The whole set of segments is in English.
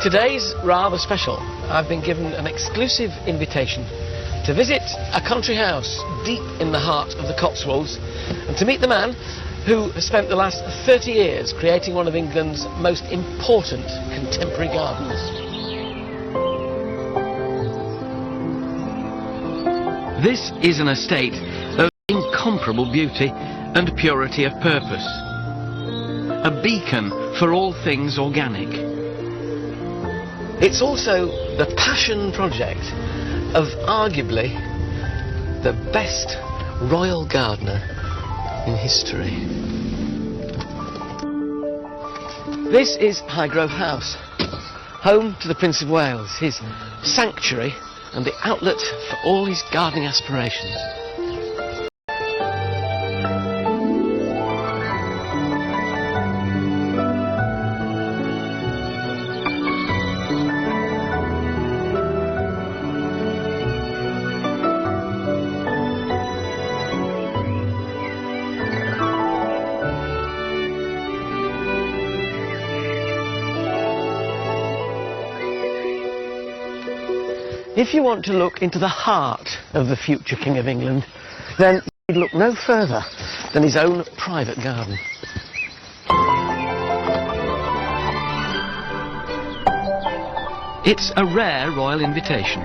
Today's rather special. I've been given an exclusive invitation to visit a country house deep in the heart of the Cotswolds and to meet the man who has spent the last 30 years creating one of England's most important contemporary gardens. This is an estate of incomparable beauty and purity of purpose. A beacon for all things organic. It's also the passion project of arguably the best royal gardener in history. This is Highgrove House, home to the Prince of Wales, his sanctuary and the outlet for all his gardening aspirations. If you want to look into the heart of the future King of England, then you'd look no further than his own private garden. It's a rare royal invitation.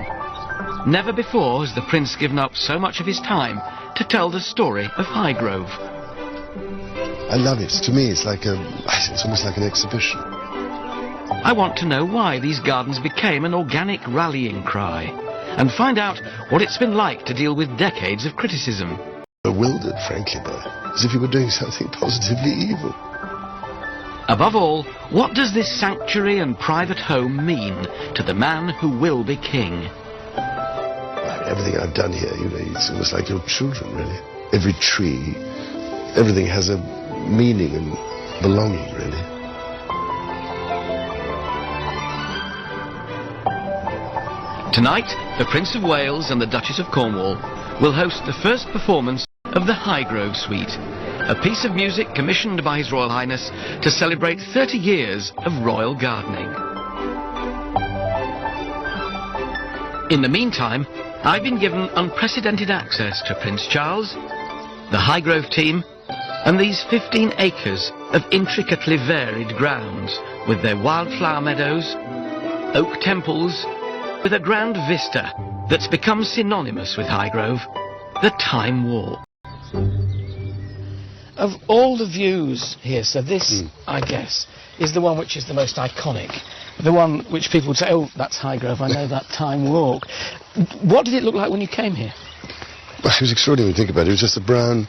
Never before has the Prince given up so much of his time to tell the story of Highgrove. I love it. To me, it's almost like an exhibition. I want to know why these gardens became an organic rallying cry and find out what it's been like to deal with decades of criticism. Bewildered, frankly, as if you were doing something positively evil. Above all, what does this sanctuary and private home mean to the man who will be king? Well, everything I've done here, it's almost like your children, really. Every tree, everything has a meaning and belonging, really. Tonight, the Prince of Wales and the Duchess of Cornwall will host the first performance of the Highgrove Suite, a piece of music commissioned by His Royal Highness to celebrate 30 years of royal gardening. In the meantime, I've been given unprecedented access to Prince Charles, the Highgrove team, and these 15 acres of intricately varied grounds with their wildflower meadows, oak temples, with a grand vista that's become synonymous with Highgrove, the Time Walk. Of all the views here, so this, I guess, is the one which is the most iconic. The one which people would say, oh, that's Highgrove, I know that Time Walk. What did it look like when you came here? Well, it was extraordinary when you think about it. It was just a brown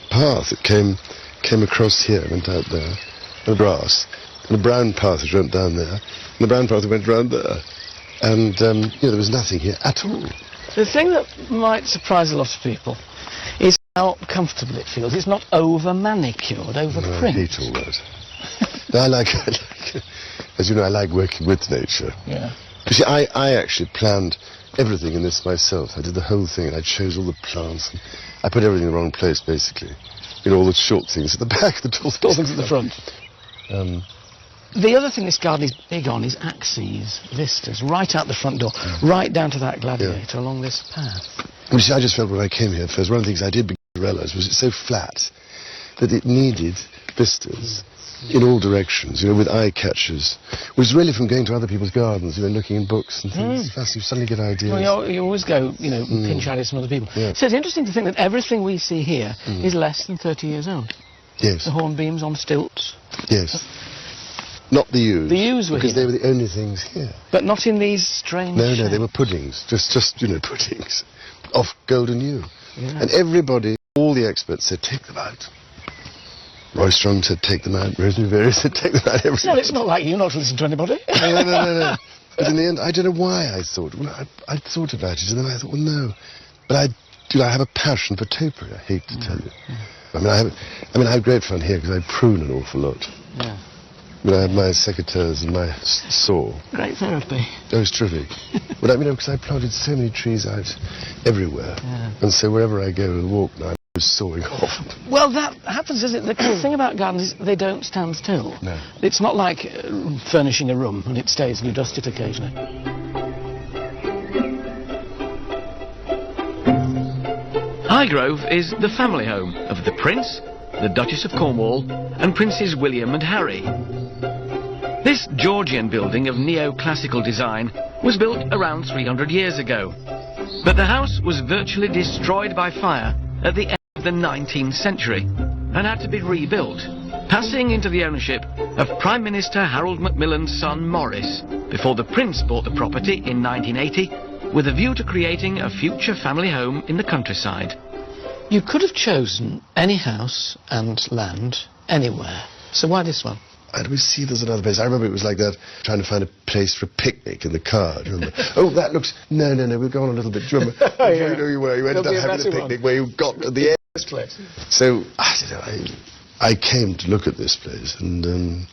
path that came across here, went out there, and grass. And the brown path that went down there, and the brown path that went round there. And, there was nothing here at all. The thing that might surprise a lot of people is how comfortable it feels. It's not over-manicured, over-primed. I hate all that. No, I like, as you know, I like working with nature. Yeah. You see, I actually planned everything in this myself. I did the whole thing, and I chose all the plants. And I put everything in the wrong place, basically. All the short things at the back, the tall things at the front. The other thing this garden is big on is axes, vistas, right out the front door, right down to that gladiator along this path. You see, I just felt when I came here first, one of the things I did begin to realise was it's so flat that it needed vistas in all directions, with eye catchers. It was really from going to other people's gardens, looking in books and things. You suddenly get ideas. Well, you always go, pinch ideas from other people. Yeah. So it's interesting to think that everything we see here is less than 30 years old. Yes. The hornbeams on stilts. Yes. Not the yews. The yews were because here. They were the only things here. But not in these strange No, shapes. they were puddings. Just puddings. Off golden yew. Yeah. And everybody, all the experts said, take them out. Roy Strong said, take them out. Rosemary Berry said, take them out. Everybody. No, it's not like you not to listen to anybody. No. But in the end, I don't know why I thought. Well, I thought about it, and then I thought, well, no. But I have a passion for topiary, I hate to tell you. I have great fun here because I prune an awful lot. Yeah. I have my secateurs and my saw. Great therapy. Oh, it's terrific. But because I planted so many trees out everywhere. Yeah. And so wherever I go and walk now, I was sawing off. Well, that happens, isn't it? The thing about gardens is they don't stand still. No. It's not like furnishing a room and it stays and you dust it occasionally. Highgrove is the family home of the Prince, the Duchess of Cornwall, and Princes William and Harry. This Georgian building of neoclassical design was built around 300 years ago. But the house was virtually destroyed by fire at the end of the 19th century and had to be rebuilt, passing into the ownership of Prime Minister Harold Macmillan's son Maurice before the Prince bought the property in 1980 with a view to creating a future family home in the countryside. You could have chosen any house and land anywhere, so why this one? I always see there's another place. I remember it was like that, trying to find a place for a picnic in the car. Do you remember? Oh, that looks... No, we'll go on a little bit. Do you remember? Yeah. You know you were. You ended up having a picnic where you got to the end. Place. So, I don't know, I came to look at this place and...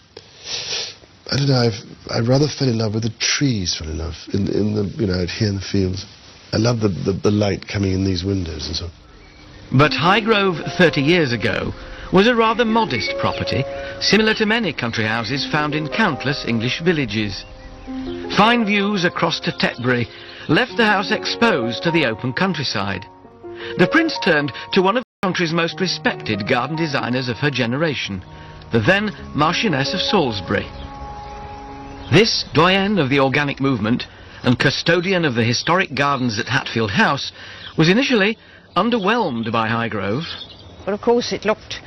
I don't know, I rather fell in love with the trees, fell in love, in the, you know, out here in the fields. I love the light coming in these windows and so on. But Highgrove 30 years ago was a rather modest property, similar to many country houses found in countless English villages. Fine views across to Tetbury left the house exposed to the open countryside. The Prince turned to one of the country's most respected garden designers of her generation, the then Marchioness of Salisbury. This doyen of the organic movement and custodian of the historic gardens at Hatfield House was initially underwhelmed by Highgrove. But of course it looked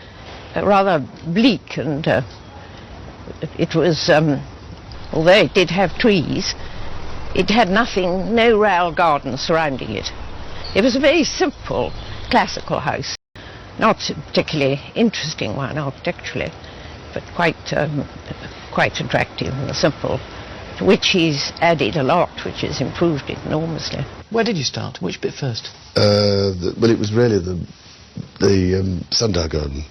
rather bleak, and it was, although it did have trees, it had nothing, no rail garden surrounding it. It was a very simple classical house, not a particularly interesting one architecturally, but quite attractive and simple, to which he's added a lot, which has improved it enormously. Where did you start? Which bit first? Well, it was really the sundial garden,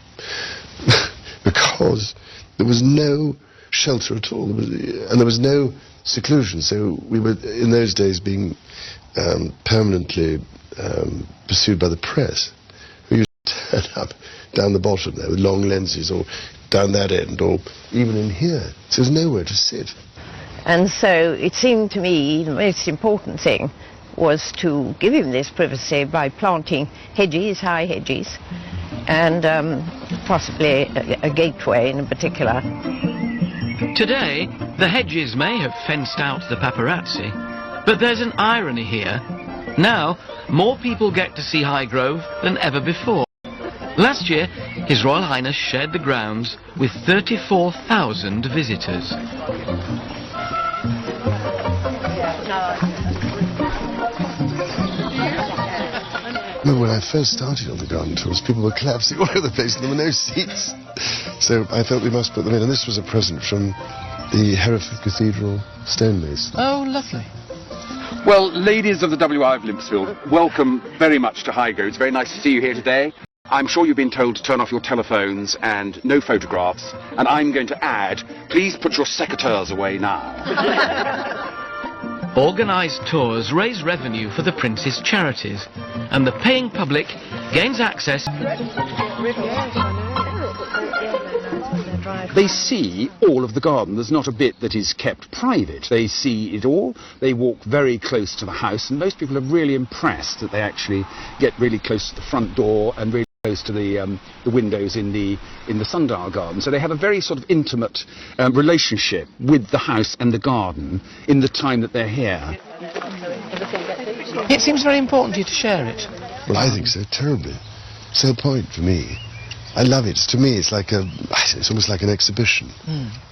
because there was no shelter at all, and there was no seclusion, so we were, in those days, being permanently pursued by the press, who used to turn up down the bottom there with long lenses, or down that end, or even in here, so there's nowhere to sit. And so it seemed to me the most important thing was to give him this privacy by planting hedges, high hedges, and possibly a gateway in particular. Today, the hedges may have fenced out the paparazzi, but there's an irony here. Now, more people get to see Highgrove than ever before. Last year, His Royal Highness shared the grounds with 34,000 visitors. When I first started on the garden tours, people were collapsing all over the place and there were no seats. So I thought we must put them in, and this was a present from the Hereford Cathedral stonemason. Oh, lovely. Well, ladies of the WI of Limpsfield, welcome very much to Highgrove. It's very nice to see you here today. I'm sure you've been told to turn off your telephones and no photographs, and I'm going to add, please put your secateurs away now. Organised tours raise revenue for the Prince's charities, and the paying public gains access. They see all of the garden. There's not a bit that is kept private. They see it all. They walk very close to the house, and most people are really impressed that they actually get really close to the front door and really close to the windows in the sundial garden. So they have a very sort of intimate relationship with the house and the garden in the time that they're here. It seems very important to you to share it. Well, I think so, terribly. It's the whole point for me. I love it. To me, it's like it's almost like an exhibition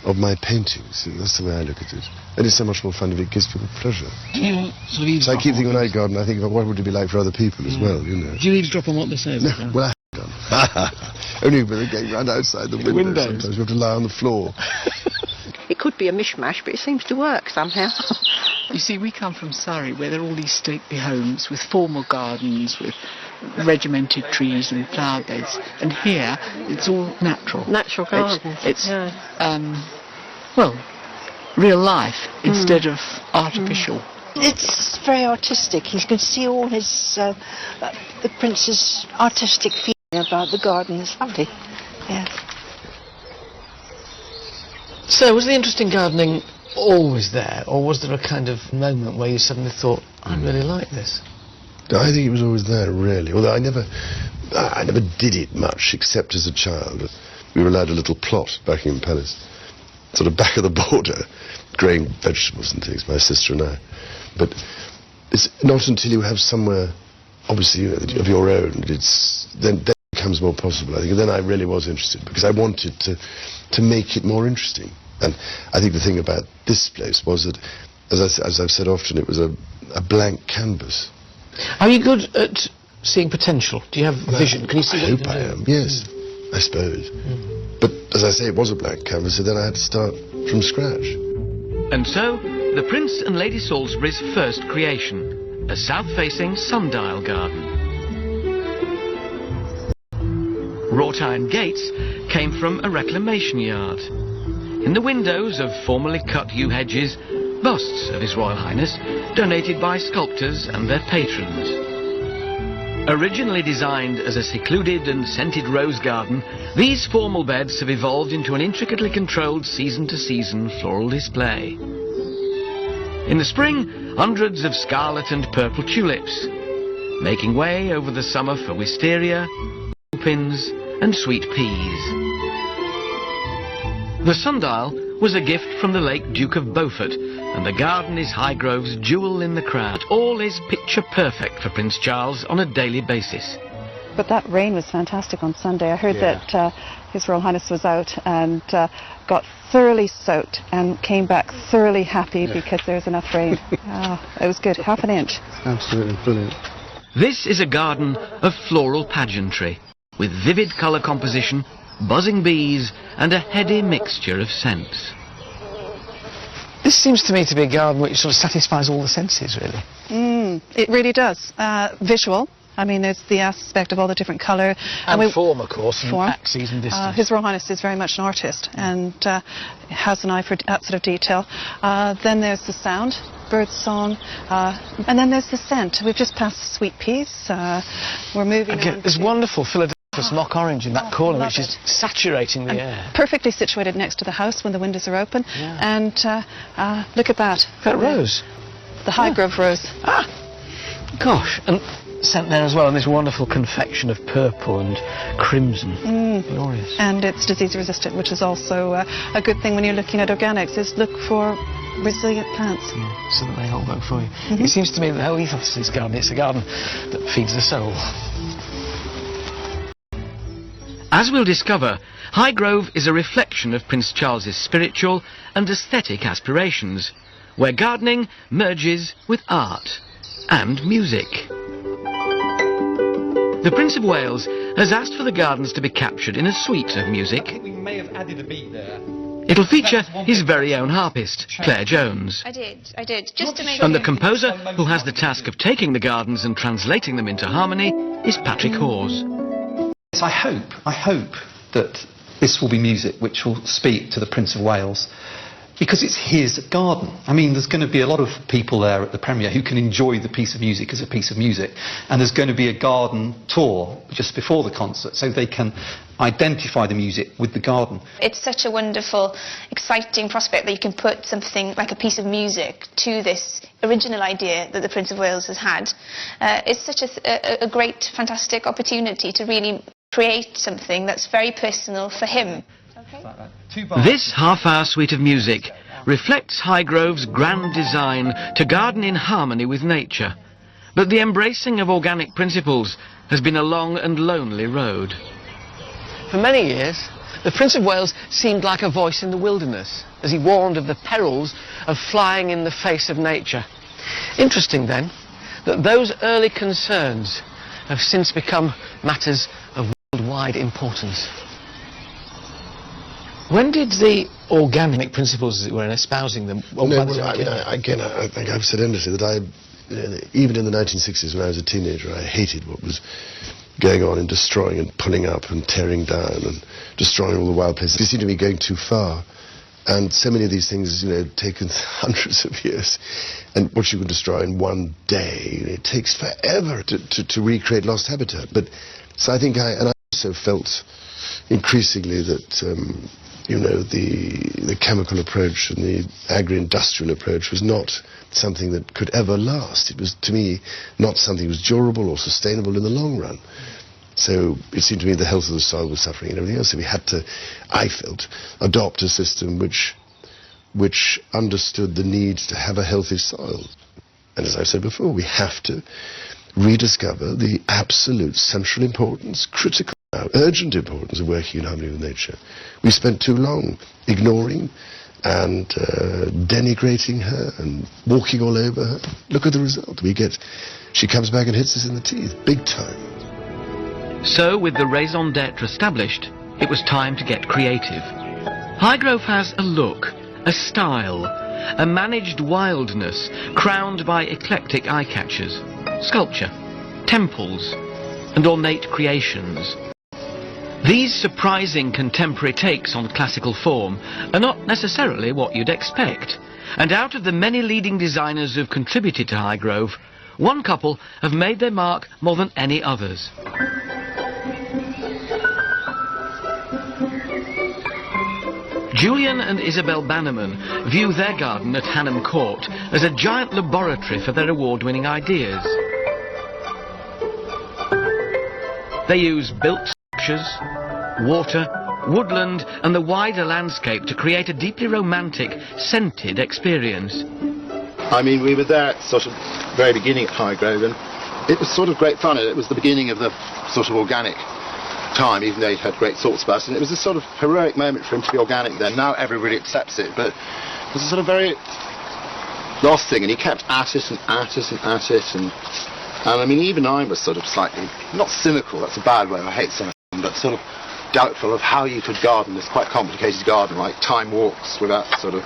of my paintings. That's the way I look at it. And it's so much more fun if it gives people pleasure. Do you sort of so I keep thinking when I garden, I think about what would it be like for other people as well, you know. Do you eavesdrop on what they say? No, well, I haven't done. Only when they're going round outside the window. Sometimes you have to lie on the floor. It could be a mishmash, but it seems to work somehow. You see, we come from Surrey, where there are all these stately homes with formal gardens, with regimented trees and flower beds, and here it's all natural. Natural gardens. It's well, real life instead of artificial. It's very artistic. You can see all his the Prince's artistic features. about the garden is lovely. Yes. So, was the interest in gardening always there, or was there a kind of moment where you suddenly thought, I really like this? I think it was always there, really. Although I never did it much, except as a child. We were allowed a little plot back in Palace, sort of back of the border, growing vegetables and things, my sister and I. But it's not until you have somewhere, obviously, of your own, then it becomes more possible, I think. And then I really was interested, because I wanted to make it more interesting. And I think the thing about this place was that, as I've said often, it was a blank canvas. Are you good at seeing potential? Do you have vision? Can you see what you can do? I hope I am, yes, I suppose. But, as I say, it was a blank canvas, so then I had to start from scratch. And so, the Prince and Lady Salisbury's first creation, a south-facing sundial garden. Wrought iron gates came from a reclamation yard. In the windows of formerly cut yew hedges, busts of His Royal Highness, donated by sculptors and their patrons. Originally designed as a secluded and scented rose garden, these formal beds have evolved into an intricately controlled season-to-season floral display. In the spring, hundreds of scarlet and purple tulips, making way over the summer for wisteria, lupins and sweet peas. The sundial was a gift from the late Duke of Beaufort, and the garden is Highgrove's jewel in the crown. All is picture perfect for Prince Charles on a daily basis. But that rain was fantastic on Sunday. I heard that His Royal Highness was out and got thoroughly soaked and came back thoroughly happy because there was enough rain. It was good, half an inch. Absolutely brilliant. This is a garden of floral pageantry, with vivid colour composition, buzzing bees and a heady mixture of scents. This seems to me to be a garden which sort of satisfies all the senses, really. It really does. Visual. I mean, there's the aspect of all the different colour. And form, of course, and form. axes and distance. His Royal Highness is very much an artist and has an eye for that sort of detail. Then there's the sound, bird song, and then there's the scent. We've just passed sweet peas. We're moving on. There's wonderful Philadelphia mock orange in that corner, which is saturating the air. Perfectly situated next to the house when the windows are open. And look at that. That rose. The Highgrove rose. Gosh, and scent there as well, and this wonderful confection of purple and crimson. Glorious. And it's disease resistant, which is also a good thing when you're looking at organics, is look for resilient plants. So that they hold up for you. It seems to me that the whole ethos of this garden, it's a garden that feeds the soul. As we'll discover, Highgrove is a reflection of Prince Charles's spiritual and aesthetic aspirations, where gardening merges with art and music. The Prince of Wales has asked for the gardens to be captured in a suite of music. I think we may have added a beat there. It'll feature his very own harpist, Claire Jones. I did, just to make And the composer who has the task of taking the gardens and translating them into harmony is Patrick Hawes. I hope that this will be music which will speak to the Prince of Wales, because it's his garden. I mean, there's going to be a lot of people there at the premiere who can enjoy the piece of music as a piece of music, and there's going to be a garden tour just before the concert, so they can identify the music with the garden. It's such a wonderful, exciting prospect that you can put something like a piece of music to this original idea that the Prince of Wales has had. It's such a great, fantastic opportunity to really create something that's very personal for him. This half-hour suite of music reflects Highgrove's grand design to garden in harmony with nature. But the embracing of organic principles has been a long and lonely road. For many years, the Prince of Wales seemed like a voice in the wilderness, as he warned of the perils of flying in the face of nature. Interesting, then, that those early concerns have since become matters of worldwide importance. When did the organic principles, as it were, in espousing them... I think I've said endlessly that even in the 1960s when I was a teenager, I hated what was going on in destroying and pulling up and tearing down and destroying all the wild places. It seemed to me going too far. And so many of these things, taken hundreds of years. And what you can destroy in one day, it takes forever to recreate lost habitat. But so I think also felt increasingly that, you know, the chemical approach and the agri-industrial approach was not something that could ever last. It was, to me, not something that was durable or sustainable in the long run. So it seemed to me the health of the soil was suffering and everything else. So we had to, I felt, adopt a system which understood the need to have a healthy soil. And as I've said before, we have to rediscover the absolute central importance, critical, urgent importance of working in harmony with nature. We spent too long ignoring and denigrating her and walking all over her. Look at the result. She comes back and hits us in the teeth, big time. So, with the raison d'etre established, it was time to get creative. Highgrove has a look, a style, a managed wildness crowned by eclectic eye-catchers, sculpture, temples, and ornate creations. These surprising contemporary takes on classical form are not necessarily what you'd expect, and out of the many leading designers who've contributed to Highgrove, one couple have made their mark more than any others. Julian and Isabel Bannerman view their garden at Hannam Court as a giant laboratory for their award-winning ideas. They use built structures, water, woodland and the wider landscape to create a deeply romantic, scented experience. I mean, we were there at sort of very beginning at Highgrove, and it was sort of great fun. It was the beginning of the sort of organic time, even though he had great thoughts about it, and it was a sort of heroic moment for him to be organic then. Now everybody accepts it, but it was a sort of very lost thing, and he kept at it and at it and at it, and I mean, even I was sort of slightly, not cynical, that's a bad word, I hate cynicism, but sort of doubtful of how you could garden this quite complicated garden, like time walks, without sort of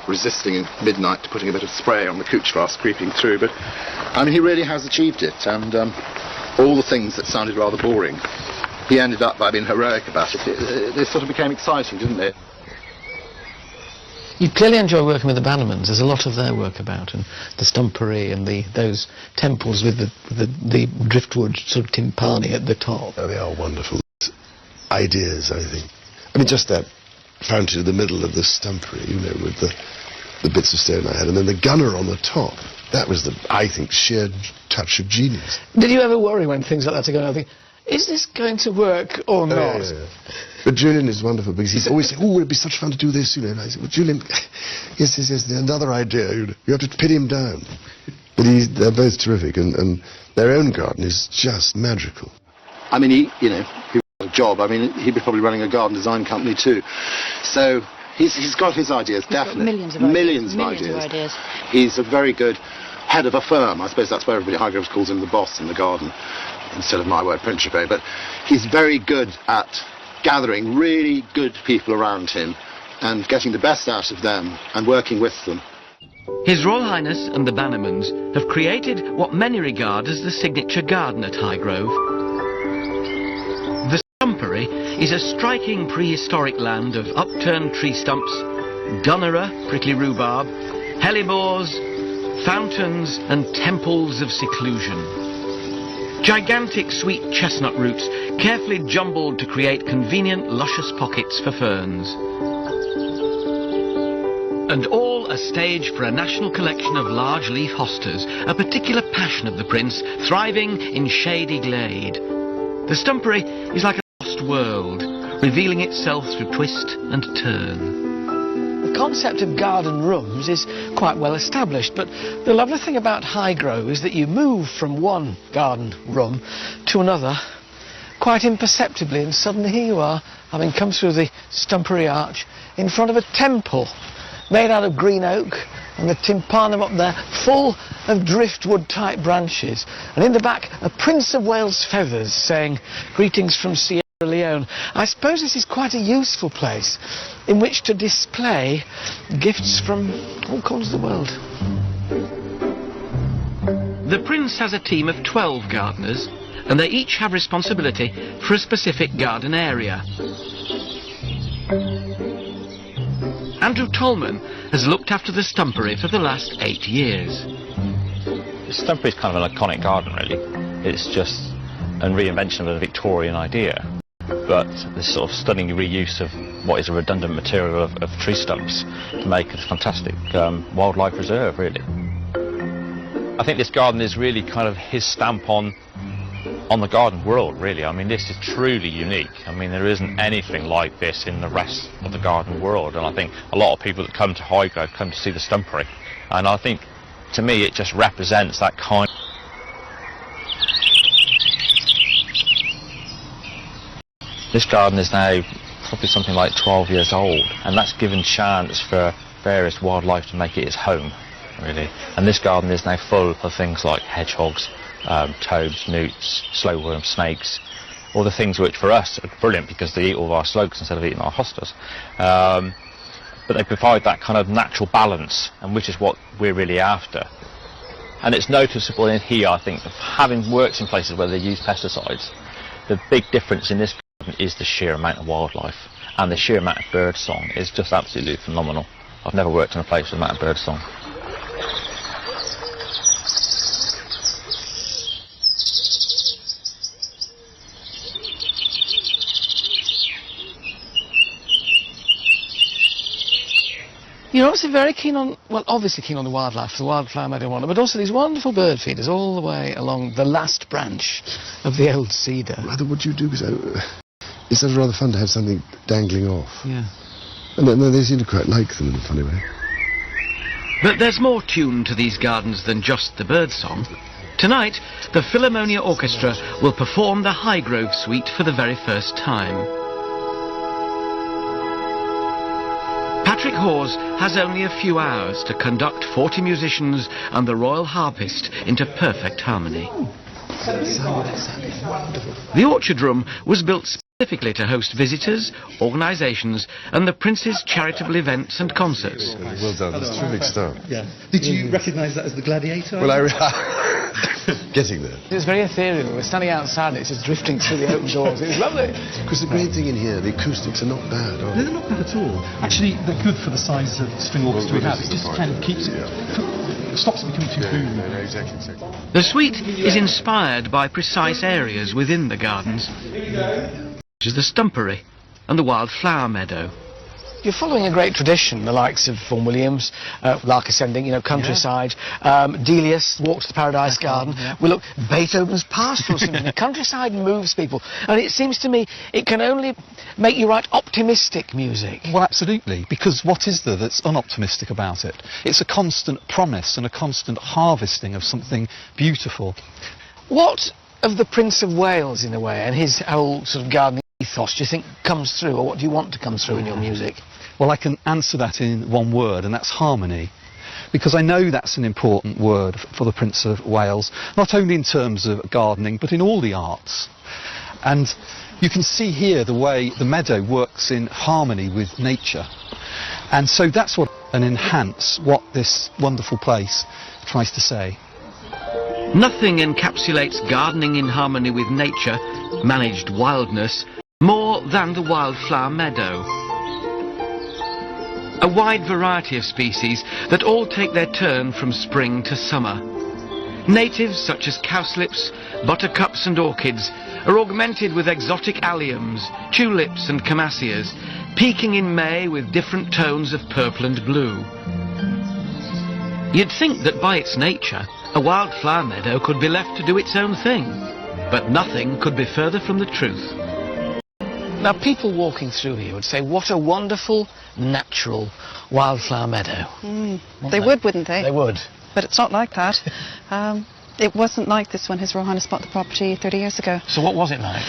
resisting at midnight to putting a bit of spray on the couch grass creeping through. But I mean, he really has achieved it, and all the things that sounded rather boring, he ended up by being heroic about it. They sort of became exciting, didn't they? You clearly enjoy working with the Bannermans. There's a lot of their work about, and the stumpery and those temples with the driftwood sort of timpani at the top. Oh, they are wonderful ideas, I think. I mean, just that fountain in the middle of the stumpery, you know, with the bits of stone I had, and then the gunner on the top. That was I think, sheer touch of genius. Did you ever worry when things like that are going on? Think, is this going to work or not? Yeah. But Julian is wonderful because he's always saying, oh, it'd be such fun to do this, you know. And I said, well, Julian, yes, another idea. You have to pin him down. But they're both terrific, and their own garden is just magical. I mean, he got a job. I mean, he'd be probably running a garden design company too. So he's got his ideas, definitely. Millions of ideas. He's a very good head of a firm. I suppose that's where everybody at Highgrove calls him the boss in the garden, instead of my word, principe. But he's very good at gathering really good people around him and getting the best out of them and working with them. His Royal Highness and the Bannermans have created what many regard as the signature garden at Highgrove. The Stumpery is a striking prehistoric land of upturned tree stumps, gunnera, prickly rhubarb, hellebores, fountains and temples of seclusion. Gigantic sweet chestnut roots carefully jumbled to create convenient luscious pockets for ferns. And all a stage for a national collection of large leaf hostas, a particular passion of the Prince, thriving in shady glade. The Stumpery is like a lost world, revealing itself through twist and turn. The concept of garden rooms is quite well established, but the lovely thing about Highgrove is that you move from one garden room to another quite imperceptibly, and suddenly here you are, having come through the Stumpery arch in front of a temple made out of green oak, and the tympanum up there full of driftwood type branches, and in the back a Prince of Wales feathers saying greetings from Sierra Leone. I suppose this is quite a useful place in which to display gifts from all corners of the world. The Prince has a team of 12 gardeners, and they each have responsibility for a specific garden area. Andrew Tolman has looked after the Stumpery for the last 8 years. The Stumpery is kind of an iconic garden, really. It's just a reinvention of a Victorian idea. but this sort of stunning reuse of what is a redundant material of tree stumps to make a fantastic wildlife reserve, really. I think this garden is really kind of his stamp on the garden world, really. I mean, this is truly unique. I mean, there isn't anything like this in the rest of the garden world, and I think a lot of people that come to Highgrove come to see the stumpery, and I think, to me, it just represents that kind. This garden is now probably something like 12 years old, and that's given chance for various wildlife to make it its home, really. And this garden is now full of things like hedgehogs, toads, newts, slowworm, snakes, all the things which for us are brilliant because they eat all of our slugs instead of eating our hostas. But they provide that kind of natural balance, and which is what we're really after. And it's noticeable in here, I think, of having worked in places where they use pesticides. The big difference in this garden is the sheer amount of wildlife, and the sheer amount of bird song is just absolutely phenomenal. I've never worked in a place with the amount of bird song. You're obviously very keen on, well, obviously keen on the wildlife, the wildflower meadow wonder, but also these wonderful bird feeders all the way along the last branch of the old cedar. Rather, what do you do? Because it's rather fun to have something dangling off. Yeah. And they seem to quite like them in a funny way. But there's more tune to these gardens than just the bird song. Tonight, the Philharmonia Orchestra will perform the Highgrove Suite for the very first time. Patrick Hawes has only a few hours to conduct 40 musicians and the Royal Harpist into perfect harmony. The Orchard Room was built specifically to host visitors, organisations and the Prince's charitable events and concerts. Well done, that's terrific stuff. Yeah. Did you recognise that as the Gladiator? Well, getting there. It was very ethereal. We're standing outside and it's just drifting through the open doors. It was lovely. Because the great thing in here, the acoustics are not bad, are they? They're not bad at all. Actually, they're good for the size of string orchestra we have. It just kind of keeps it, stops it becoming too boomy. No, exactly. The suite is inspired by precise areas within the gardens, which is the stumpery and the wildflower meadow. You're following a great tradition, the likes of Vaughan Williams, Lark Ascending, you know, Countryside, Delius, Walk to the Paradise Garden. Yeah. We look, Beethoven's Pastoral Symphony. Countryside moves people, and it seems to me it can only make you write optimistic music. Well, absolutely, because what is there that's unoptimistic about it? It's a constant promise and a constant harvesting of something beautiful. What of the Prince of Wales, in a way, and his whole sort of gardening ethos, do you think comes through, or what do you want to come through in your music? Well, I can answer that in one word, and that's harmony. Because I know that's an important word for the Prince of Wales, not only in terms of gardening, but in all the arts. And you can see here the way the meadow works in harmony with nature. And so that's what, and enhance what this wonderful place tries to say. Nothing encapsulates gardening in harmony with nature, managed wildness, more than the wildflower meadow. A wide variety of species that all take their turn from spring to summer. Natives such as cowslips, buttercups and orchids are augmented with exotic alliums, tulips and camassias, peaking in May with different tones of purple and blue. You'd think that by its nature, a wildflower meadow could be left to do its own thing, but nothing could be further from the truth. Now, people walking through here would say, what a wonderful, natural wildflower meadow. They would, wouldn't they? They would. But it's not like that. It wasn't like this when His Royal Highness bought the property 30 years ago. So what was it like?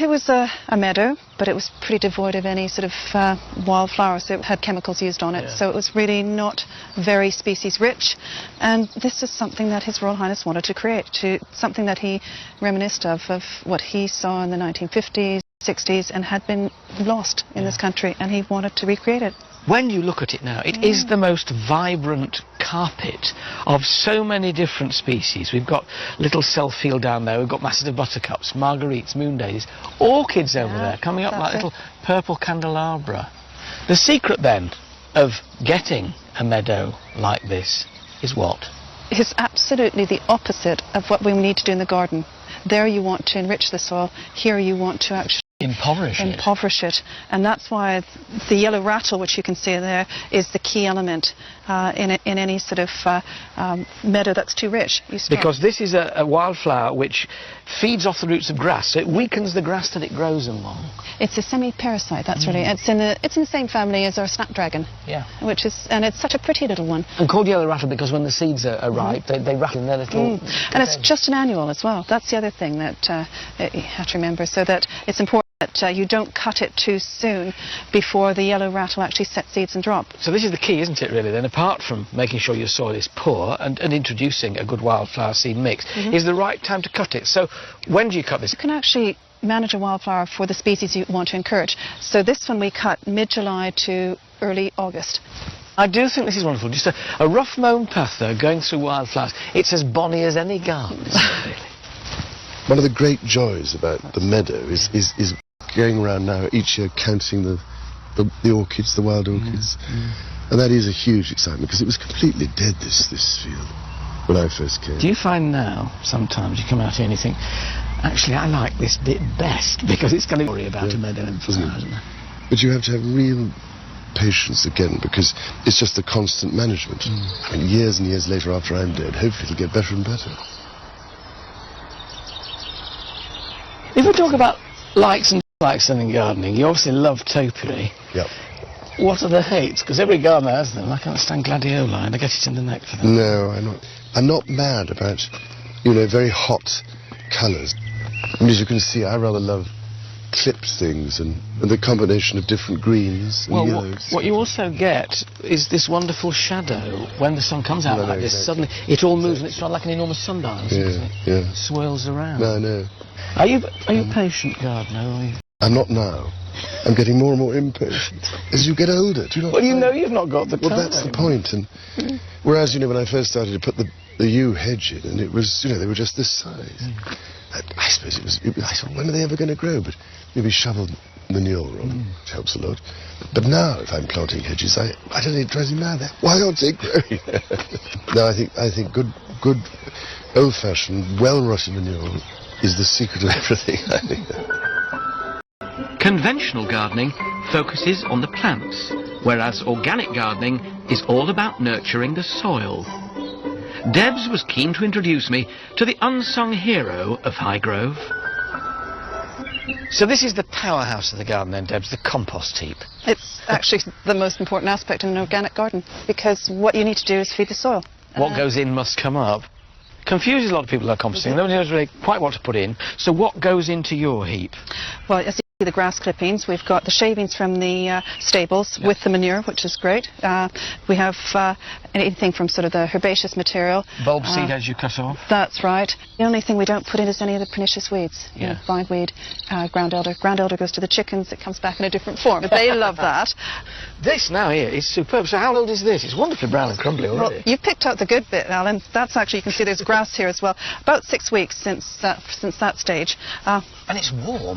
It was a meadow, but it was pretty devoid of any sort of wildflowers. So it had chemicals used on it, yeah. So it was really not very species rich. And this is something that His Royal Highness wanted to create, something that he reminisced of what he saw in the 1950s, 60s, and had been lost in this country, and he wanted to recreate it. When you look at it now, it is the most vibrant carpet of so many different species. We've got little self-field down there, we've got masses of buttercups, marguerites, moon daisies, orchids over there, coming up like little purple candelabra. The secret then of getting a meadow like this is what? It's absolutely the opposite of what we need to do in the garden. There you want to enrich the soil, here you want to actually impoverish it. And that's why the yellow rattle, which you can see there, is the key element in any sort of meadow that's too rich. Because this is a wildflower which feeds off the roots of grass, so it weakens the grass that it grows along. It's a semi-parasite, that's really. It's in the same family as our snapdragon. Yeah. And it's such a pretty little one. And called yellow rattle because when the seeds are ripe, they rattle in their little... And it's just an annual as well. That's the other thing that you have to remember, so that it's important that you don't cut it too soon before the yellow rattle actually sets seeds and drop. So this is the key, isn't it, really, then, apart from making sure your soil is poor and introducing a good wildflower seed mix, is the right time to cut it. So when do you cut this? You can actually manage a wildflower for the species you want to encourage. So this one we cut mid-July to early August. I do think this is wonderful. Just a rough mown path, though, going through wildflowers. It's as bonny as any garden, isn't it, really? One of the great joys about the meadow is going around now each year counting the orchids, the wild orchids. And that is a huge excitement because it was completely dead, this field, when I first came. Do you find now, sometimes, you come out here and you think, actually, I like this bit best because it's going to worry about a meadow in flowers, isn't it? But you have to have real patience again because it's just the constant management. And years and years later, after I'm dead, hopefully it'll get better and better. If we talk about likes and dislikes in gardening, you obviously love topiary. Yep. What are the hates? Because every gardener has them. I can't stand gladioli and I get it in the neck for them. No, I'm not mad about, very hot colours. And as you can see, I rather love clipped things and the combination of different greens and yellows. What you also get is this wonderful shadow. When the sun comes out like this, suddenly it all moves and it's not like an enormous sundial, isn't it? Yeah. Swirls around. No. Are you patient, gardener? Are you? I'm not now. I'm getting more and more impatient as you get older. Do you know? Well, you've not got the time. Well, that's the point. And whereas when I first started to put the yew hedge in, and it was they were just this size. I suppose it was. I thought, when are they ever going to grow? But maybe shovel manure on, which helps a lot. But now, if I'm planting hedges, I don't know, it drives me mad. Why aren't they growing? No, I think good old-fashioned, well-rotted manure is the secret of everything, I think. Conventional gardening focuses on the plants, whereas organic gardening is all about nurturing the soil. Debs was keen to introduce me to the unsung hero of Highgrove. So this is the powerhouse of the garden then, Debs, the compost heap. It's actually the most important aspect in an organic garden, because what you need to do is feed the soil. What goes in must come up. Confuses a lot of people about composting. Nobody knows really quite what to put in. So what goes into your heap? Well, as you see, the grass clippings, we've got the shavings from the stables with the manure, which is great. We have anything from sort of the herbaceous material. Bulb seed as you cut off? That's right. The only thing we don't put in is any of the pernicious weeds. Bindweed, ground elder. Ground elder goes to the chickens. It comes back in a different form. But they love that. This now here is superb. So how old is this? It's wonderfully brown and crumbly already. Well, you've picked out the good bit, Alan. That's actually, you can see there's grass here as well. About 6 weeks since that stage. And it's warm.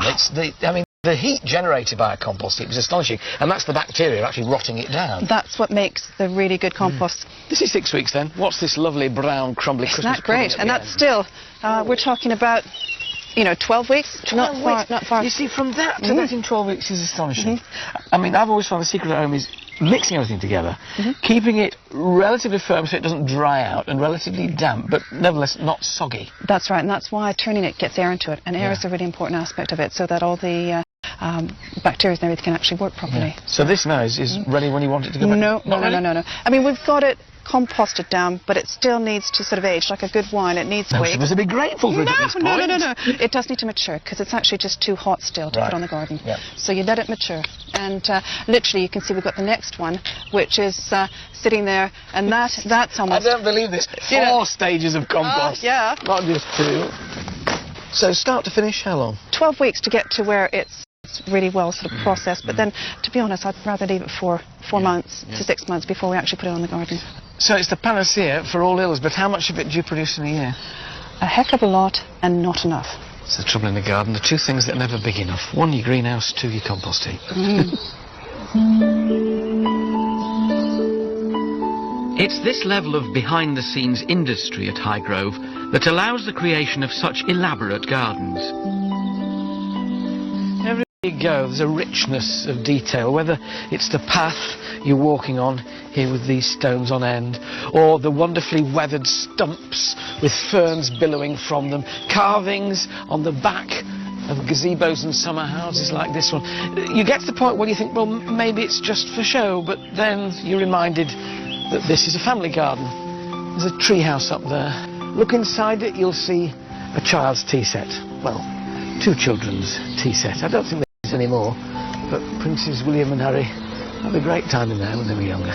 The heat generated by a compost heap is astonishing, and that's the bacteria actually rotting it down. That's what makes the really good compost. This is 6 weeks then. What's this lovely brown crumbly Christmas Isn't that great? And that's still, we're talking about, 12 weeks? 12 weeks. Not far. You see, from that to that in 12 weeks is astonishing. I've always found the secret at home is mixing everything together, keeping it relatively firm so it doesn't dry out, and relatively damp, but nevertheless not soggy. That's right, and that's why turning it gets air into it, and air is a really important aspect of it, so that all the bacteria and everything can actually work properly. So this now is ready when you want it to go back? No. We've got it composted down, but it still needs to sort of age like a good wine. It needs weight. You must be grateful for it at this point. No. It does need to mature because it's actually just too hot still to put on the garden. So you let it mature, and literally you can see we've got the next one, which is sitting there, and that's almost. I don't believe this. 4 stages of compost. Not just 2. So start to finish, how long? 12 weeks to get to where it's really well sort of processed, but then, to be honest, I'd rather leave it for 4 months to 6 months before we actually put it on the garden. So it's the panacea for all ills, but how much of it do you produce in a year? A heck of a lot, and not enough. It's the trouble in the garden, the 2 things that are never big enough. 1, your greenhouse, 2, your compost heap. It's this level of behind-the-scenes industry at Highgrove that allows the creation of such elaborate gardens. you go, there's a richness of detail, whether it's the path you're walking on here with these stones on end, or the wonderfully weathered stumps with ferns billowing from them, carvings on the back of gazebos and summer houses like this one. You get to the point where you think, well, maybe it's just for show, but then you're reminded that this is a family garden. There's a tree house up there. Look inside it, you'll see a child's tea set. Well, 2 children's tea set. I don't think there's any more, but Princes William and Harry had a great time in there when they were younger.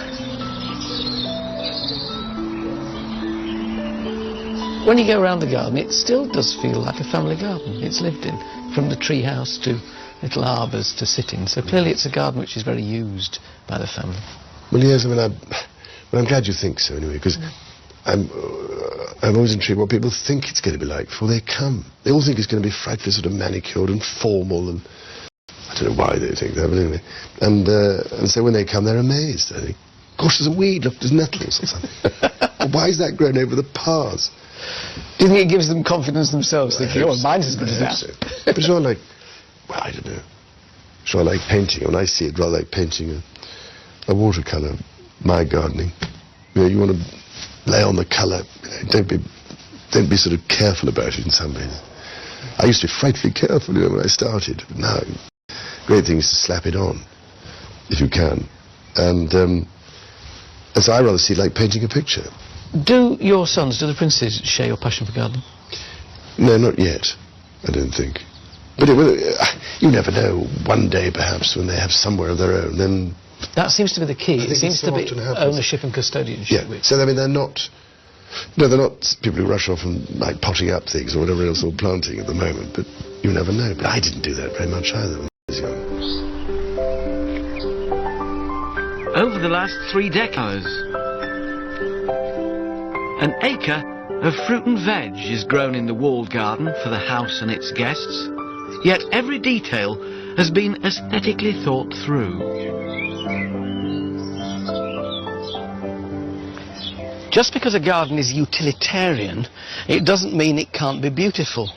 When you go around the garden, it still does feel like a family garden. It's lived in, from the tree house to little arbours to sit in. So clearly it's a garden which is very used by the family. Well, yes, I mean, I'm glad you think so anyway, because I'm always intrigued what people think it's going to be like before they come. They all think it's going to be frightfully sort of manicured and formal, and I don't know why they think that, but anyway. And so when they come, they're amazed. They think, gosh, there's a weed, look, there's nettles or something. Well, why is that grown over the paths? Do you think it gives them confidence themselves, thinking, oh, mine's as good as that? So. But it's not like, well, I don't know. It's not like painting. When I see it, rather like painting a watercolour, my gardening. You know, you want to lay on the colour. You know, don't be sort of careful about it in some ways. I used to be frightfully careful, you know, when I started. But now, great thing is to slap it on, if you can. And so I rather see it like painting a picture. Do your sons, do the princes, share your passion for gardening? No, not yet, I don't think. But you never know. One day, perhaps, when they have somewhere of their own, then... That seems to be the key. It seems to be ownership and custodianship. Yeah. So, I mean, they're not... No, they're not people who rush off and, like, potting up things or whatever else, or planting at the moment, but you never know. But I didn't do that very much either when I was young. Over the last 3 decades, an acre of fruit and veg is grown in the walled garden for the house and its guests, yet every detail has been aesthetically thought through. Just because a garden is utilitarian, it doesn't mean it can't be beautiful.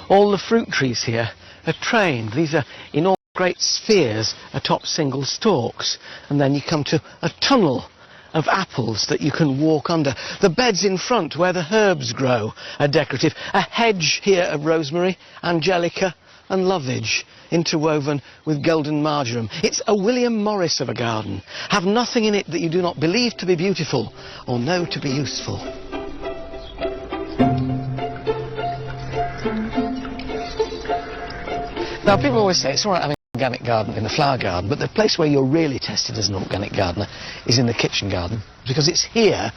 All the fruit trees here are trained. These are in all great spheres atop single stalks, and then you come to a tunnel of apples that you can walk under. The beds in front where the herbs grow are decorative. A hedge here of rosemary, angelica and lovage, interwoven with golden marjoram. It's a William Morris of a garden. Have nothing in it that you do not believe to be beautiful or know to be useful. Now, people always say it's all right having an organic garden in a flower garden, but the place where you're really tested as an organic gardener is in the kitchen garden, because it's here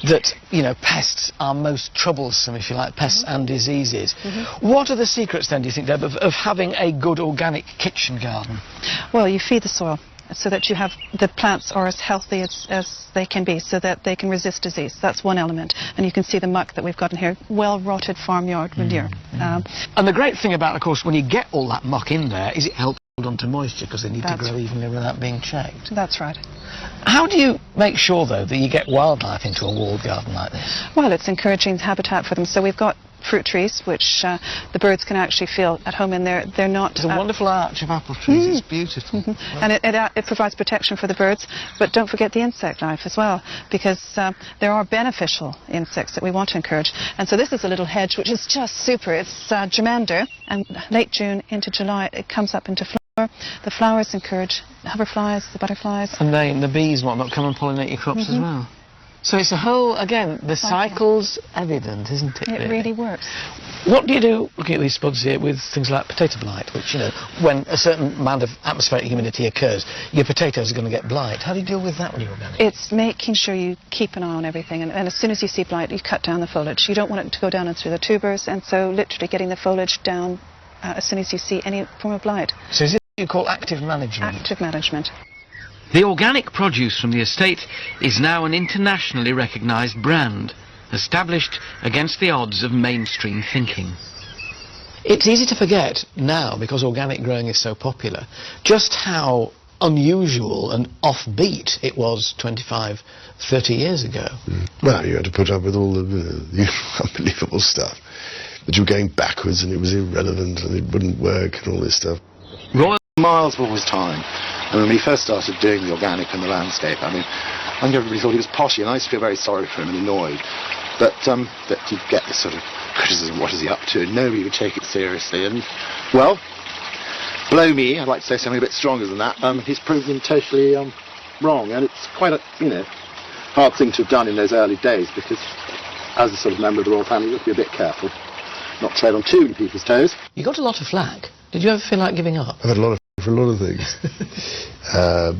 that, you know, pests are most troublesome, if you like, pests and diseases. What are the secrets then, do you think, Deb, of having a good organic kitchen garden? Well, you feed the soil so that you have the plants are as healthy as they can be, so that they can resist disease. That's one element. And you can see the muck that we've got in here, well-rotted farmyard manure. And the great thing about, of course, when you get all that muck in there is it helps hold on to moisture, because they need to grow evenly without being checked. That's right. How do you make sure, though, that you get wildlife into a walled garden like this? Well, it's encouraging habitat for them. So we've got fruit trees, which the birds can actually feel at home in there. They're not... There's a wonderful arch of apple trees. It's beautiful. And it provides protection for the birds, but don't forget the insect life as well, because there are beneficial insects that we want to encourage. And so this is a little hedge which is just super. It's germander, and late June into July it comes up into flower. The flowers encourage the hoverflies, the butterflies. And the bees and whatnot come and pollinate your crops as well. So it's a whole, again, the cycle's evident, isn't it? It really works. What do you do, looking at these spuds here, with things like potato blight, which, you know, when a certain amount of atmospheric humidity occurs, your potatoes are going to get blight. How do you deal with that when you're organic? It's making sure you keep an eye on everything, and as soon as you see blight, you cut down the foliage. You don't want it to go down and through the tubers, and so literally getting the foliage down as soon as you see any form of blight. So is it what you call active management? Active management. The organic produce from the estate is now an internationally recognised brand, established against the odds of mainstream thinking. It's easy to forget now, because organic growing is so popular, just how unusual and offbeat it was 25, 30 years ago. Well, you had to put up with all the unbelievable stuff. That you were going backwards and it was irrelevant and it wouldn't work and all this stuff. Royal miles of all his time. And when we first started doing the organic and the landscape, I mean, I think everybody thought he was potty, and I used to feel very sorry for him and annoyed. But he'd get this sort of criticism, what is he up to? And nobody would take it seriously. And, well, blow me, I'd like to say something a bit stronger than that. He's proved him totally wrong, and it's quite a, hard thing to have done in those early days, because as a sort of member of the royal family, you have to be a bit careful, not tread on too many people's toes. You got a lot of flack. Did you ever feel like giving up? I've had a lot of for a lot of things.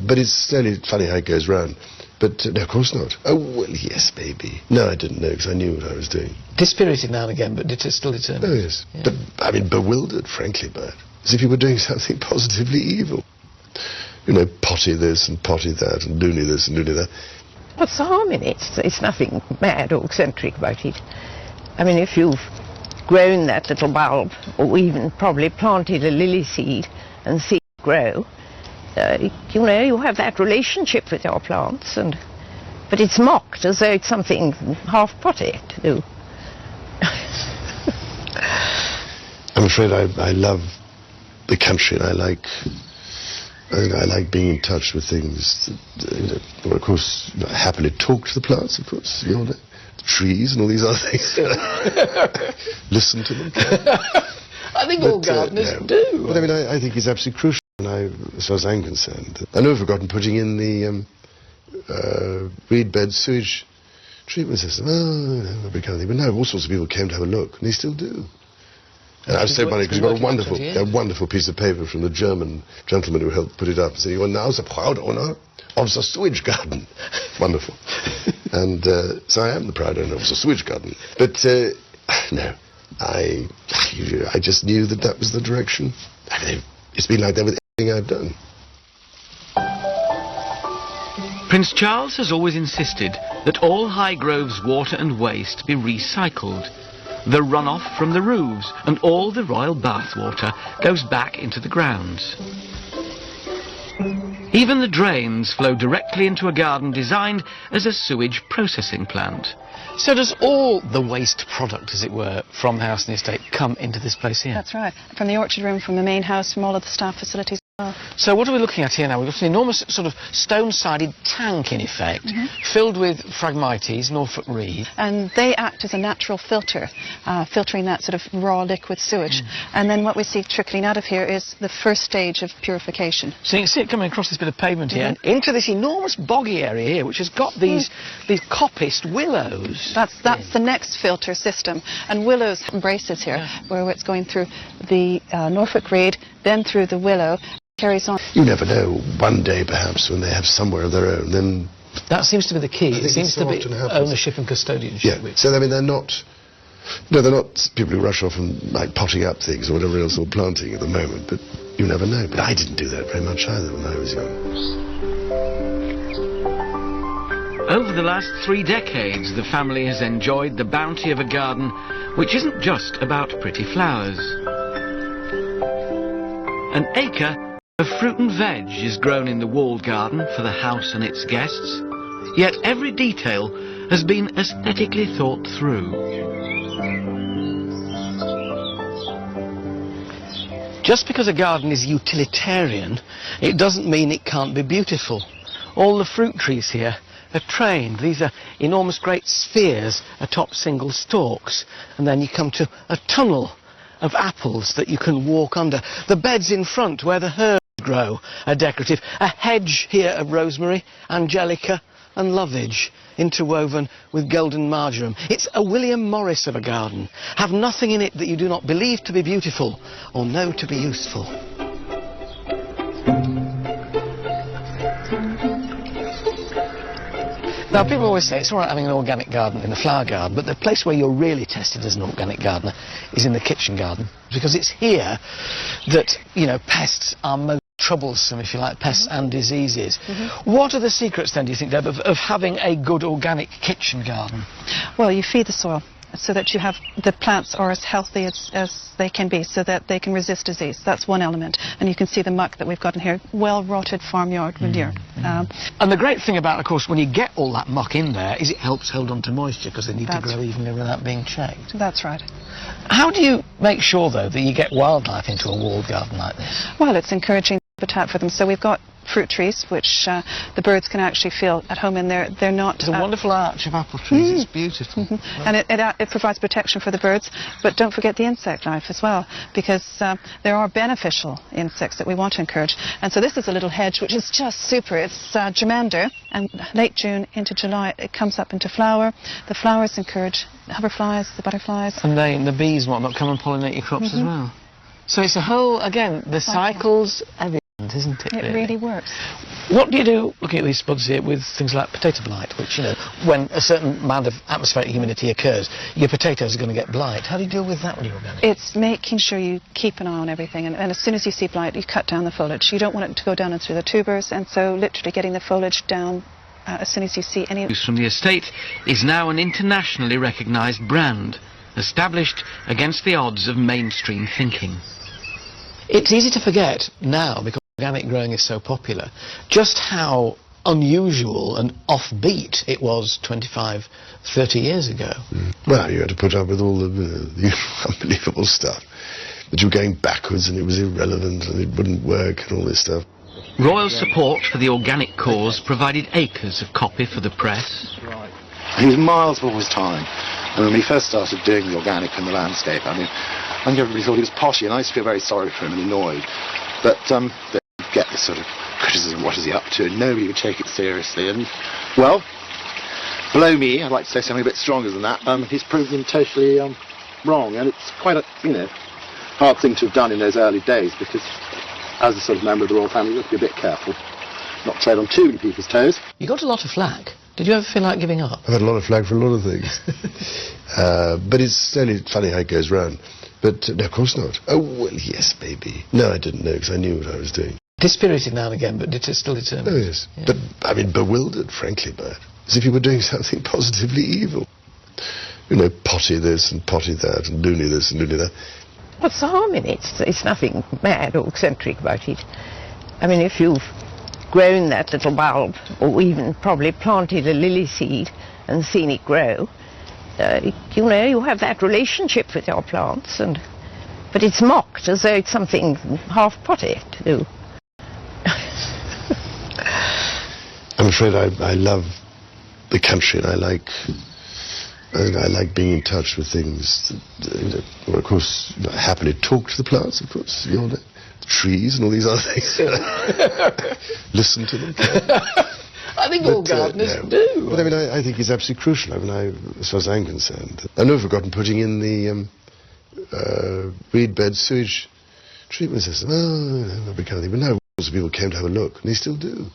But it's slowly funny how it goes round. But no, of course not. Oh, well, yes, maybe. No, I didn't know, because I knew what I was doing. Dispirited now and again, but still determined. Oh, yes. Yeah. But, I mean, bewildered, frankly, by it. As if you were doing something positively evil. Potty this and potty that, and loony this and loony that. What's the harm in it? It's nothing mad or eccentric about it. I mean, if you've grown that little bulb, or even probably planted a lily seed and see it grow, you have that relationship with your plants, but it's mocked as though it's something half potty to do. I'm afraid I love the country, and I like being in touch with things. Of course, I happily talk to the plants, of course, the trees and all these other things. Listen to them. I think all gardeners do. But I mean, I think it's absolutely crucial, as far as I'm concerned. I never forgotten putting in the reed bed sewage treatment system. That kind of thing. But no, all sorts of people came to have a look, and they still do. And I was so funny, because we got a wonderful piece of paper from the German gentleman who helped put it up, and said, "You are now the proud owner of the sewage garden." Wonderful. And so I am the proud owner of the sewage garden. But no, I just knew that was the direction. I mean, it's been like that with everything I've done. Prince Charles has always insisted that all Highgrove's water and waste be recycled. The runoff from the roofs and all the royal bathwater goes back into the grounds. Even the drains flow directly into a garden designed as a sewage processing plant. So does all the waste product, as it were, from the house and the estate come into this place here? That's right. From the orchard room, from the main house, from all of the staff facilities. So what are we looking at here now? We've got an enormous sort of stone-sided tank, in effect, filled with Phragmites, Norfolk reed. And they act as a natural filter, filtering that sort of raw liquid sewage. And then what we see trickling out of here is the first stage of purification. So you can see it coming across this bit of pavement here, and into this enormous boggy area here, which has got these coppiced willows. That's the next filter system. And willows embraces here, where it's going through the Norfolk reed, then through the willow, carries on. You never know, one day perhaps, when they have somewhere of their own, then... That seems to be the key. It seems to be ownership and custodianship. Yeah, so I mean, they're not people who rush off and like potting up things or whatever else, or planting at the moment, but you never know. But I didn't do that very much either when I was young. Over the last 3 decades, the family has enjoyed the bounty of a garden which isn't just about pretty flowers. An acre of fruit and veg is grown in the walled garden for the house and its guests, yet every detail has been aesthetically thought through. Just because a garden is utilitarian, it doesn't mean it can't be beautiful. All the fruit trees here are trained. These are enormous great spheres atop single stalks, and then you come to a tunnel of apples that you can walk under. The beds in front where the herbs grow are decorative. A hedge here of rosemary, angelica and lovage, interwoven with golden marjoram. It's a William Morris of a garden. Have nothing in it that you do not believe to be beautiful or know to be useful. Now, people always say it's all right having an organic garden in a flower garden, but the place where you're really tested as an organic gardener is in the kitchen garden, because it's here that, pests are most troublesome, if you like, pests and diseases. What are the secrets, then, do you think, Deb, of having a good organic kitchen garden? Well, you feed the soil so that the plants are as healthy as they can be, so that they can resist disease. That's one element. And you can see the muck that we've got in here, well-rotted farmyard manure. And the great thing about, of course, when you get all that muck in there, is it helps hold on to moisture, because they need to grow evenly without being checked. That's right. How do you make sure, though, that you get wildlife into a walled garden like this? Well, it's encouraging habitat for them. So we've got fruit trees, which the birds can actually feel at home in. They're not... There's a wonderful arch of apple trees. It's beautiful. And it provides protection for the birds, but don't forget the insect life as well, because there are beneficial insects that we want to encourage. And so this is a little hedge which is just super. It's germander, and late June into July it comes up into flower. The flowers encourage the hoverflies, the butterflies. And the bees and whatnot come and pollinate your crops as well. So it's a whole, again, the cycles, everything, isn't it? It really works. What do you do, looking at these spuds here, with things like potato blight, which, you know, when a certain amount of atmospheric humidity occurs, your potatoes are going to get blight. How do you deal with that when you're organic? It's making sure you keep an eye on everything, and as soon as you see blight, you cut down the foliage. You don't want it to go down and through the tubers, and so literally getting the foliage down as soon as you see any... From the estate is now an internationally recognised brand, established against the odds of mainstream thinking. It's easy to forget now, because organic growing is so popular, just how unusual and offbeat it was 25, 30 years ago. Well, you had to put up with all the unbelievable stuff. That you were going backwards and it was irrelevant and it wouldn't work and all this stuff. Royal support for the organic cause provided acres of copy for the press. He was miles before his time. And when he first started doing the organic and the landscape, I mean, I think everybody thought he was poshy, and I used to feel very sorry for him and annoyed. But they get this sort of criticism, what is he up to, and nobody would take it seriously. And, well, below me, I'd like to say something a bit stronger than that, he's proved him totally wrong, and it's quite a, you know, hard thing to have done in those early days, because as a sort of member of the royal family, you have to be a bit careful, not tread on too many people's toes. You got a lot of flack. Did you ever feel like giving up? I've had a lot of flack for a lot of things. But it's only funny how it goes round. But no, of course not. Oh, well, yes, maybe. No, I didn't know, because I knew what I was doing. Dispirited now and again, but still determined. Oh, yes. Yeah. But, I mean, bewildered, frankly, by it. As if you were doing something positively evil. You know, potty this and potty that, and loony this and loony that. What's the harm in it? It's nothing mad or eccentric about it. I mean, if you've grown that little bulb, or even probably planted a lily seed and seen it grow, you know, you have that relationship with your plants, but it's mocked as though it's something half potty to do. I'm afraid I love the country, and I like being in touch with things. Well, of course, I happily talk to the plants, of course, you know, the trees and all these other things. Listen to them. I think all gardeners do. But I mean, I think it's absolutely crucial. I mean, as far as I'm concerned, I've never forgotten putting in the reed bed sewage treatment system. Oh, no big kind of thing. But now lots of people came to have a look, and they still do.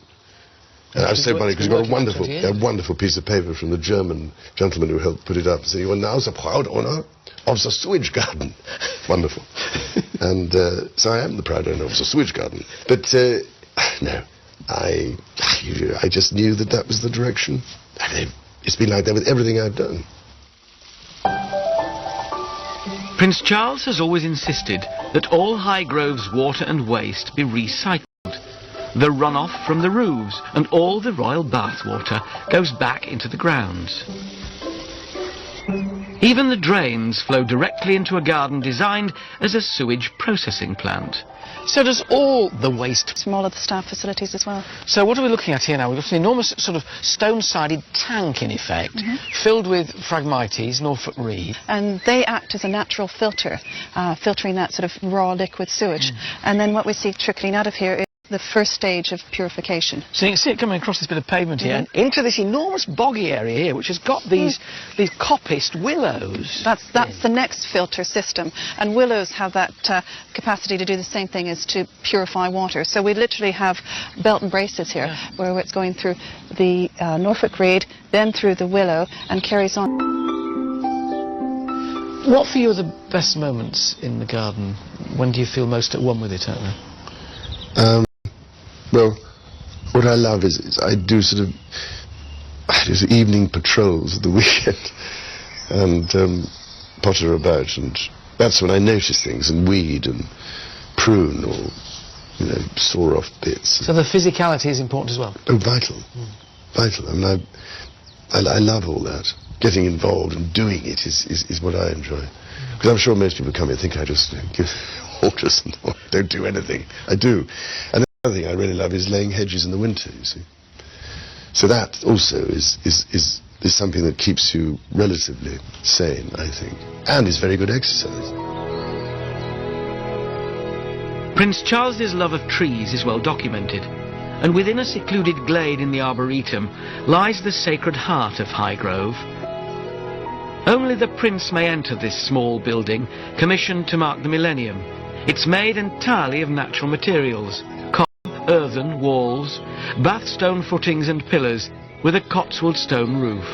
And I was so funny because we got a wonderful piece of paper from the German gentleman who helped put it up, saying, "You are now the proud owner of the sewage garden." Wonderful. And so I am the proud owner of the sewage garden. But no, I just knew that was the direction. I mean, it's been like that with everything I've done. Prince Charles has always insisted that all Highgrove's water and waste be recycled. The runoff from the roofs and all the royal bathwater goes back into the grounds. Even the drains flow directly into a garden designed as a sewage processing plant. So does all the waste... From all of the staff facilities as well. So what are we looking at here now? We've got an enormous sort of stone-sided tank, in effect, filled with Phragmites, Norfolk reed. And they act as a natural filter, filtering that sort of raw liquid sewage. And then what we see trickling out of here is the first stage of purification. So you can see it coming across this bit of pavement here and into this enormous boggy area here, which has got these coppiced willows. That's the next filter system, and willows have that capacity to do the same thing as to purify water. So we literally have belt and braces here, where it's going through the Norfolk reed, then through the willow, and carries on. What for you are the best moments in the garden? When do you feel most at one with it, don't you? Well, what I love is I do sort of evening patrols at the weekend and potter about, and that's when I notice things and weed and prune or, you know, saw off bits. So the physicality is important as well? Oh, vital. Vital. I mean, I love all that. Getting involved and doing it is what I enjoy. Because I'm sure most people come here and think I just give orders and don't do anything. I do. And Another thing I really love is laying hedges in the winter, you see. So that also is something that keeps you relatively sane, I think, and is very good exercise. Prince Charles's love of trees is well documented, and within a secluded glade in the Arboretum lies the Sacred Heart of Highgrove. Only the Prince may enter this small building, commissioned to mark the millennium. It's made entirely of natural materials, earthen walls, bath stone footings and pillars, with a Cotswold stone roof.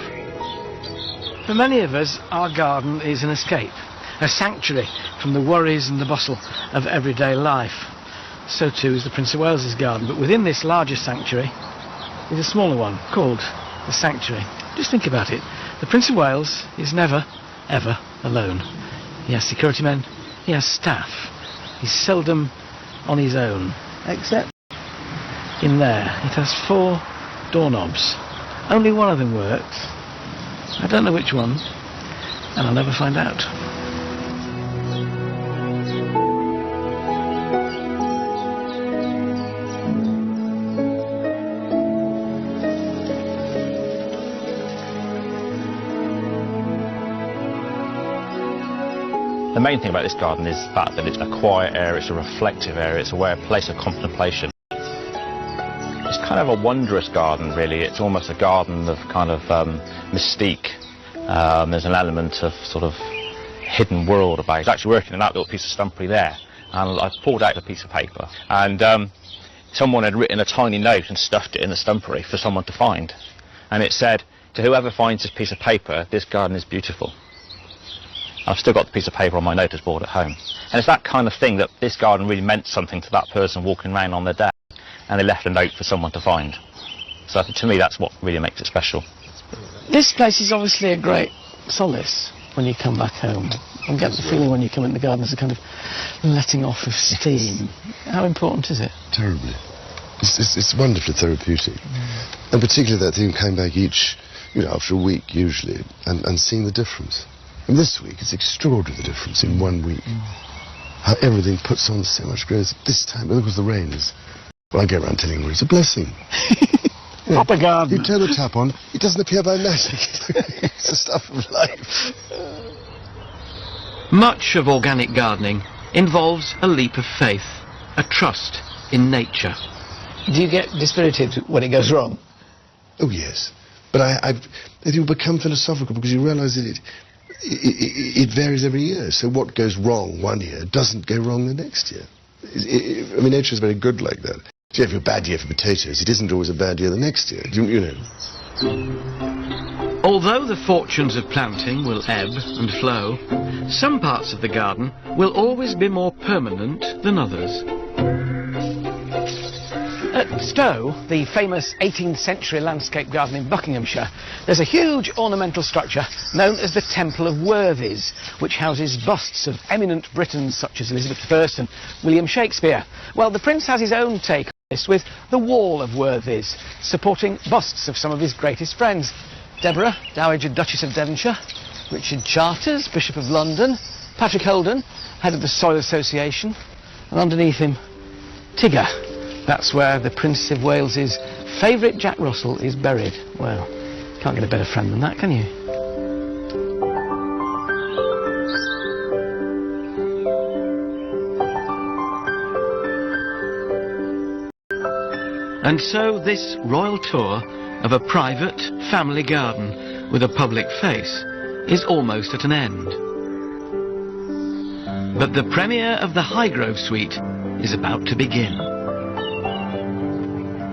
For many of us, our garden is an escape, a sanctuary from the worries and the bustle of everyday life. So too is the Prince of Wales's garden, but within this larger sanctuary is a smaller one called the Sanctuary. Just think about it. The Prince of Wales is never, ever alone. He has security men, he has staff. He's seldom on his own, except in there. It has 4 doorknobs. Only one of them works. I don't know which one, and I'll never find out. The main thing about this garden is that it's a quiet area, it's a reflective area, it's a place of contemplation. It's kind of a wondrous garden, really. It's almost a garden of kind of mystique. There's an element of sort of hidden world about it. I was actually working on that little piece of stumpery there, and I pulled out a piece of paper, and someone had written a tiny note and stuffed it in the stumpery for someone to find. And it said, "To whoever finds this piece of paper, this garden is beautiful." I've still got the piece of paper on my notice board at home. And it's that kind of thing, that this garden really meant something to that person walking around on their day, and they left a note for someone to find. So to me, that's what really makes it special. This place is obviously a great solace when you come back home. I get the feeling when you come in the garden there's a kind of letting off of steam. How important is it? Terribly. It's wonderfully therapeutic. And particularly that thing coming back after a week usually, and seeing the difference. And this week, it's extraordinary, the difference in 1 week. How everything puts on so much growth. This time, because the rain is... Well, I go around telling everyone it's a blessing. Proper garden. You turn the tap on, it doesn't appear by magic. It's the stuff of life. Much of organic gardening involves a leap of faith, a trust in nature. Do you get dispirited when it goes wrong? Oh, yes. But I think you become philosophical because you realise that it varies every year. So what goes wrong one year doesn't go wrong the next year. Nature is very good like that. If you have a bad year for potatoes, it isn't always a bad year the next year. You know. Although the fortunes of planting will ebb and flow, some parts of the garden will always be more permanent than others. At Stowe, the famous 18th century landscape garden in Buckinghamshire, there's a huge ornamental structure known as the Temple of Worthies, which houses busts of eminent Britons such as Elizabeth I and William Shakespeare. Well, the Prince has his own take on this with the Wall of Worthies, supporting busts of some of his greatest friends. Deborah, Dowager Duchess of Devonshire, Richard Charters, Bishop of London, Patrick Holden, head of the Soil Association, and underneath him, Tigger. That's where the Prince of Wales's favourite Jack Russell is buried. Well, can't get a better friend than that, can you? And so this royal tour of a private family garden with a public face is almost at an end. But the premiere of the Highgrove Suite is about to begin.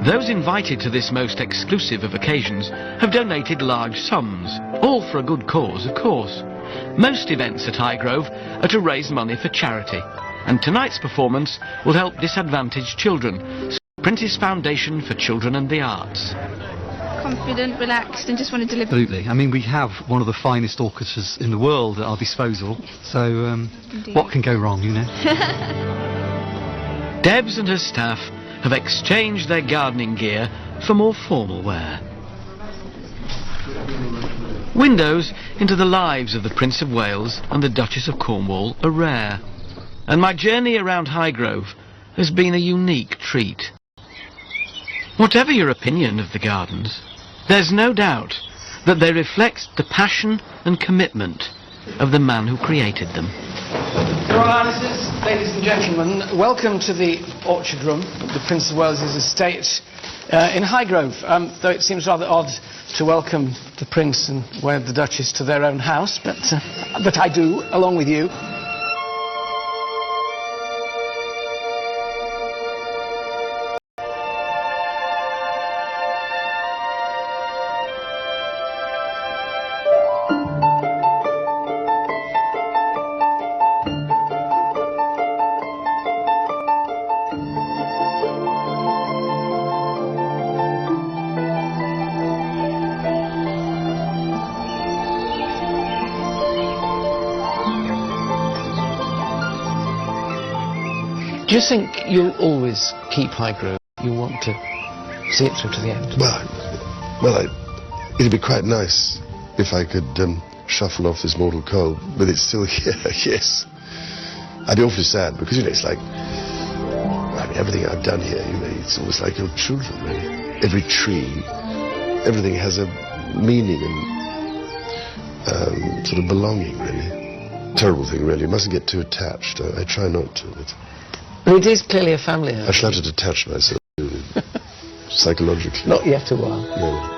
Those invited to this most exclusive of occasions have donated large sums, all for a good cause, of course. Most events at Highgrove are to raise money for charity, and tonight's performance will help disadvantaged children, Prince's Foundation for Children and the Arts. Confident, relaxed, and just want to deliver. Absolutely. I mean, we have one of the finest orchestras in the world at our disposal, so what can go wrong, you know? Debs and her staff have exchanged their gardening gear for more formal wear. Windows into the lives of the Prince of Wales and the Duchess of Cornwall are rare, and my journey around Highgrove has been a unique treat. Whatever your opinion of the gardens, there's no doubt that they reflect the passion and commitment of the man who created them. Your Highnesses, ladies and gentlemen, welcome to the orchard room of the Prince of Wales's estate in Highgrove. Though it seems rather odd to welcome the Prince and the Duchess to their own house, but I do, along with you. Do you think you'll always keep Highgrove? You want to see it through to the end? Well, it'd be quite nice if I could shuffle off this mortal coil, but it's still here, yes. I'd be awfully sad, because, it's like, everything I've done here, it's almost like your children, really. Every tree, everything has a meaning and sort of belonging, really. Terrible thing, really. You mustn't get too attached. I try not to, but... It is clearly a family home. I shall have to detach myself, psychologically. Not yet a while. No.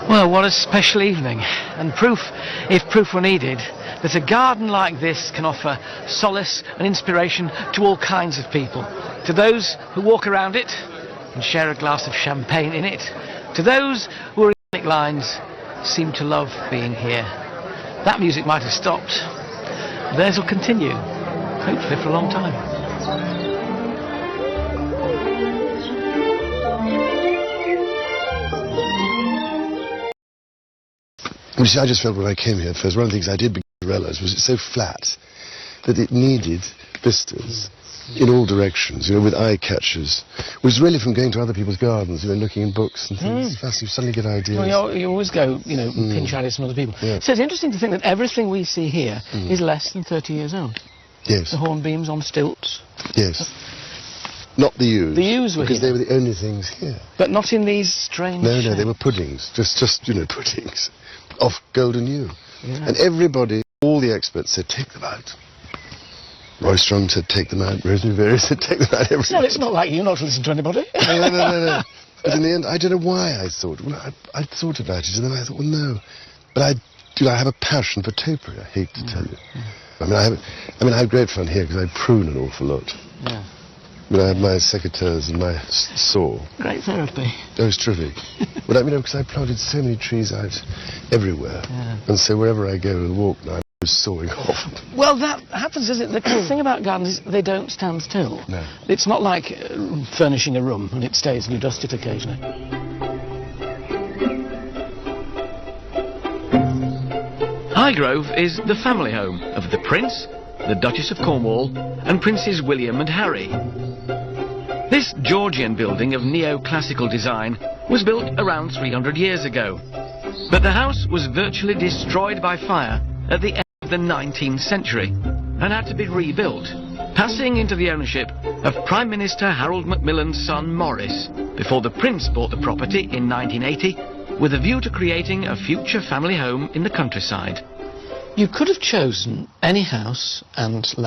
Well, what a special evening, and proof, if proof were needed, that a garden like this can offer solace and inspiration to all kinds of people. To those who walk around it and share a glass of champagne in it, to those who are in lines seem to love being here. That music might have stopped. Theirs will continue, hopefully for a long time. You see, I just felt when I came here first, one of the things I did begin to realise was it's so flat that it needed vistas in all directions, with eye catchers. It was really from going to other people's gardens, looking in books and things. You suddenly get ideas. Well, you always go, pinch ideas from other people. Yeah. So it's interesting to think that everything we see here is less than 30 years old. Yes. The hornbeams on stilts. Yes. Not the yews. The yews were because here. They were the only things here. But not in these strange No, shapes. they were puddings. Just puddings. Off golden yew. Yeah. And everybody, all the experts said, take them out. Roy Strong said, take them out. Rosemary Berry said, take them out. Everybody. No, it's not like you not to listen to anybody. No. But in the end, I don't know why I thought. Well, I thought about it, and then I thought, well, no. But I have a passion for topiary, I hate to tell you. I have great fun here, because I prune an awful lot. Yeah. I have my secateurs and my saw. Great therapy. Oh, it's terrific. But because I planted so many trees out everywhere, Yeah. and so wherever I go and walk now, I'm sawing off. Well, that happens, isn't it? The thing about gardens is they don't stand still. No. It's not like furnishing a room and it stays and you dust it occasionally. Highgrove is the family home of the Prince, the Duchess of Cornwall, and Princes William and Harry. This Georgian building of neoclassical design was built around 300 years ago, but the house was virtually destroyed by fire at the end of the 19th century and had to be rebuilt, passing into the ownership of Prime Minister Harold Macmillan's son Maurice before the Prince bought the property in 1980 with a view to creating a future family home in the countryside. You could have chosen any house and